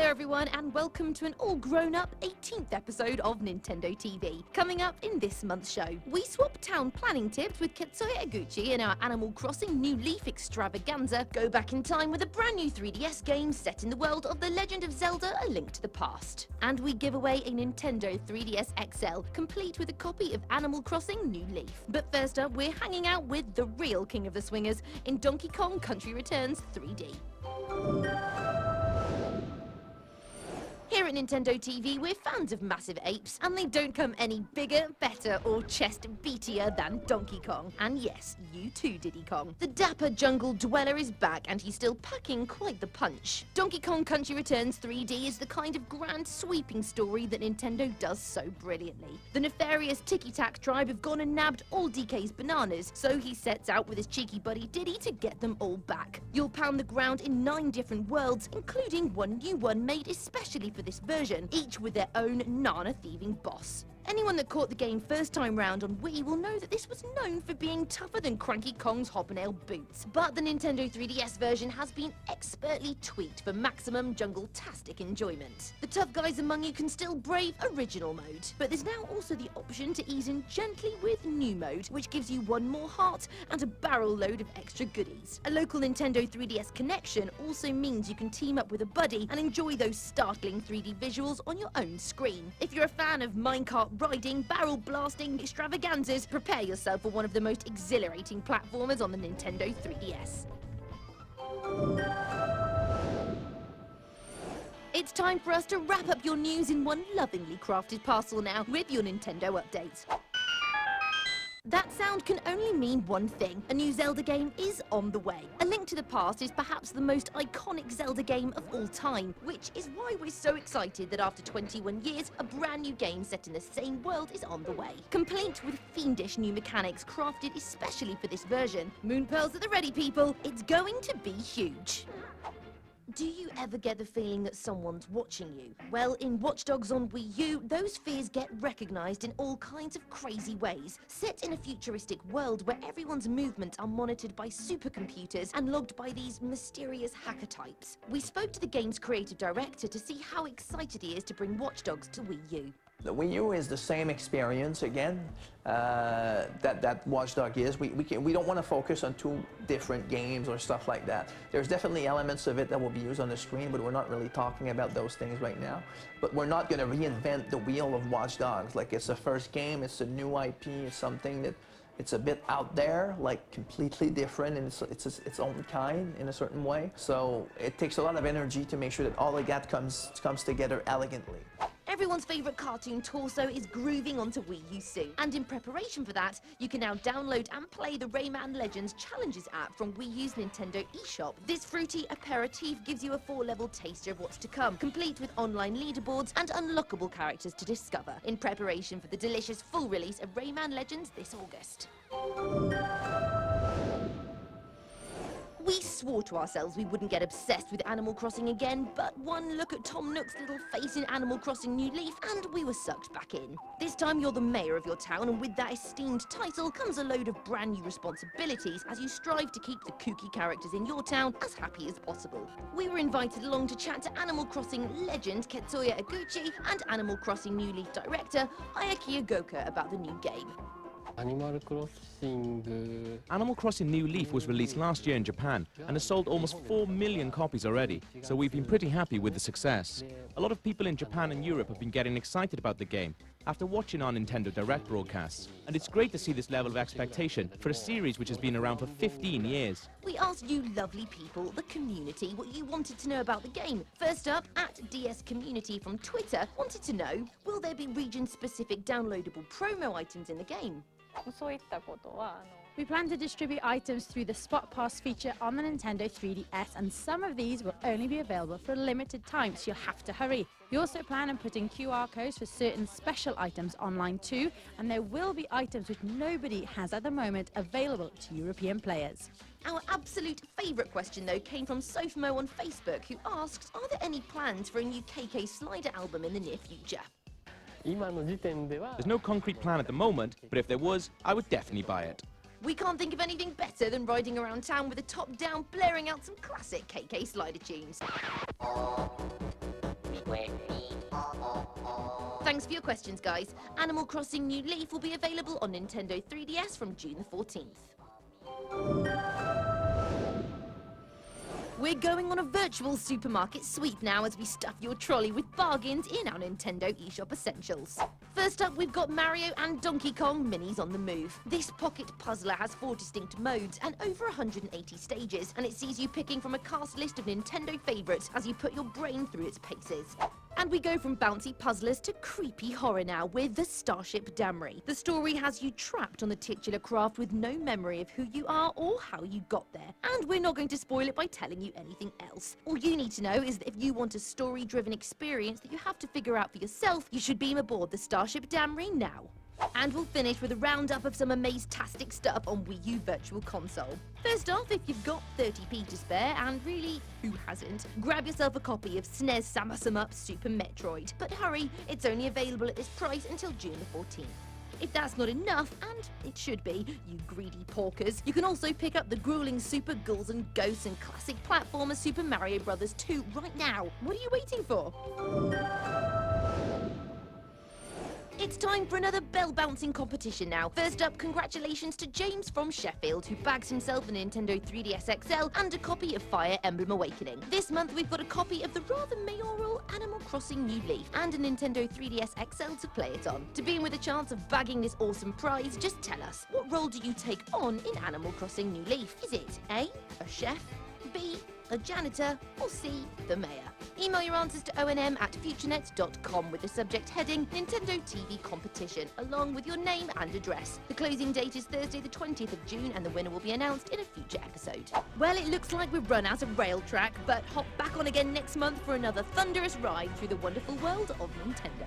Hello everyone and welcome to an all-grown-up 18th episode of Nintendo TV. Coming up in this month's show, we swap town planning tips with Ketsuya Eguchi in our Animal Crossing New Leaf extravaganza, go back in time with a brand new 3DS game set in the world of The Legend of Zelda: A Link to the Past. And we give away a Nintendo 3DS XL, complete with a copy of Animal Crossing New Leaf. But first up, we're hanging out with the real king of the swingers in Donkey Kong Country Returns 3D. Here at Nintendo TV, we're fans of massive apes, and they don't come any bigger, better, or chest beatier than Donkey Kong. And yes, you too, Diddy Kong. The dapper jungle dweller is back, and he's still packing quite the punch. Donkey Kong Country Returns 3D is the kind of grand, sweeping story that Nintendo does so brilliantly. The nefarious Tiki-Tac tribe have gone and nabbed all DK's bananas, so he sets out with his cheeky buddy Diddy to get them all back. You'll pound the ground in 9 different worlds, including one new one made especially for this version, each with their own Nana thieving boss. Anyone that caught the game first time round on Wii will know that this was known for being tougher than Cranky Kong's hobnail boots. But the Nintendo 3DS version has been expertly tweaked for maximum jungle-tastic enjoyment. The tough guys among you can still brave original mode, but there's now also the option to ease in gently with new mode, which gives you 1 more heart and a barrel load of extra goodies. A local Nintendo 3DS connection also means you can team up with a buddy and enjoy those startling 3D visuals on your own screen. If you're a fan of minecart riding, barrel blasting extravaganzas, prepare yourself for one of the most exhilarating platformers on the Nintendo 3DS. It's time for us to wrap up your news in one lovingly crafted parcel now with your Nintendo updates. That sound can only mean one thing. A new Zelda game is on the way. A Link to the Past is perhaps the most iconic Zelda game of all time, which is why we're so excited that after 21 years, a brand new game set in the same world is on the way. Complete with fiendish new mechanics crafted especially for this version. Moon Pearls at the ready, people. It's going to be huge. Do you ever get the feeling that someone's watching you? Well, in Watch Dogs on Wii U, those fears get recognised in all kinds of crazy ways. Set in a futuristic world where everyone's movements are monitored by supercomputers and logged by these mysterious hacker types. We spoke to the game's creative director to see how excited he is to bring Watch Dogs to Wii U. The Wii U is the same experience again that Watch Dogs is. We don't want to focus on 2 different games or stuff like that. There's definitely elements of it that will be used on the screen, but we're not really talking about those things right now. But we're not going to reinvent the wheel of Watch Dogs. Like, it's a first game, it's a new IP, it's something that it's a bit out there, like completely different, and it's its own kind in a certain way. So it takes a lot of energy to make sure that all of that comes together elegantly. Everyone's favourite cartoon Torso is grooving onto Wii U soon. And in preparation for that, you can now download and play the Rayman Legends Challenges app from Wii U's Nintendo eShop. This fruity aperitif gives you a 4-level taster of what's to come, complete with online leaderboards and unlockable characters to discover, in preparation for the delicious full release of Rayman Legends this August. We swore to ourselves we wouldn't get obsessed with Animal Crossing again, but one look at Tom Nook's little face in Animal Crossing New Leaf and we were sucked back in. This time you're the mayor of your town, and with that esteemed title comes a load of brand new responsibilities as you strive to keep the kooky characters in your town as happy as possible. We were invited along to chat to Animal Crossing legend Ketsuya Eguchi and Animal Crossing New Leaf director Ayaki Ogoka about the new game. Animal Crossing New Leaf was released last year in Japan and has sold almost 4 million copies already, so we've been pretty happy with the success. A lot of people in Japan and Europe have been getting excited about the game after watching our Nintendo Direct broadcasts, and it's great to see this level of expectation for a series which has been around for 15 years. We asked you lovely people, the community, what you wanted to know about the game. First up, @DS Community from Twitter wanted to know, will there be region-specific downloadable promo items in the game? We plan to distribute items through the Spot Pass feature on the Nintendo 3DS, and some of these will only be available for a limited time, so you'll have to hurry. We also plan on putting QR codes for certain special items online too, and there will be items which nobody has at the moment available to European players. Our absolute favourite question, though, came from Sofmo on Facebook, who asked, are there any plans for a new KK Slider album in the near future? There's no concrete plan at the moment, but if there was, I would definitely buy it. We can't think of anything better than riding around town with the top down, blaring out some classic KK Slider tunes. Thanks for your questions, guys. Animal Crossing New Leaf will be available on Nintendo 3DS from June the 14th. We're going on a virtual supermarket sweep now as we stuff your trolley with bargains in our Nintendo eShop Essentials. First up, we've got Mario and Donkey Kong minis on the move. This pocket puzzler has 4 distinct modes and over 180 stages, and it sees you picking from a cast list of Nintendo favourites as you put your brain through its paces. And we go from bouncy puzzlers to creepy horror now with the Starship Damri. The story has you trapped on the titular craft with no memory of who you are or how you got there. And we're not going to spoil it by telling you anything else. All you need to know is that if you want a story-driven experience that you have to figure out for yourself, you should beam aboard the Starship Damri now. And we'll finish with a roundup of some amaze-tastic stuff on Wii U Virtual Console. First off, if you've got 30p to spare, and really, who hasn't, grab yourself a copy of SNES Samus 'em Up Super Metroid. But hurry, it's only available at this price until June the 14th. If that's not enough, and it should be, you greedy porkers, you can also pick up the grueling Super Ghouls and Ghosts and classic platformer Super Mario Bros. 2 right now. What are you waiting for? It's time for another bell-bouncing competition now. First up, congratulations to James from Sheffield, who bags himself a Nintendo 3DS XL and a copy of Fire Emblem Awakening. This month, we've got a copy of the rather mayoral Animal Crossing New Leaf and a Nintendo 3DS XL to play it on. To be in with a chance of bagging this awesome prize, just tell us, what role do you take on in Animal Crossing New Leaf? Is it A, a chef, B, a janitor, or C, the mayor? Email your answers to onm@futurenet.com with the subject heading Nintendo TV Competition, along with your name and address. The closing date is Thursday the 20th of June, and the winner will be announced in a future episode. Well, it looks like we've run out of rail track, but hop back on again next month for another thunderous ride through the wonderful world of Nintendo.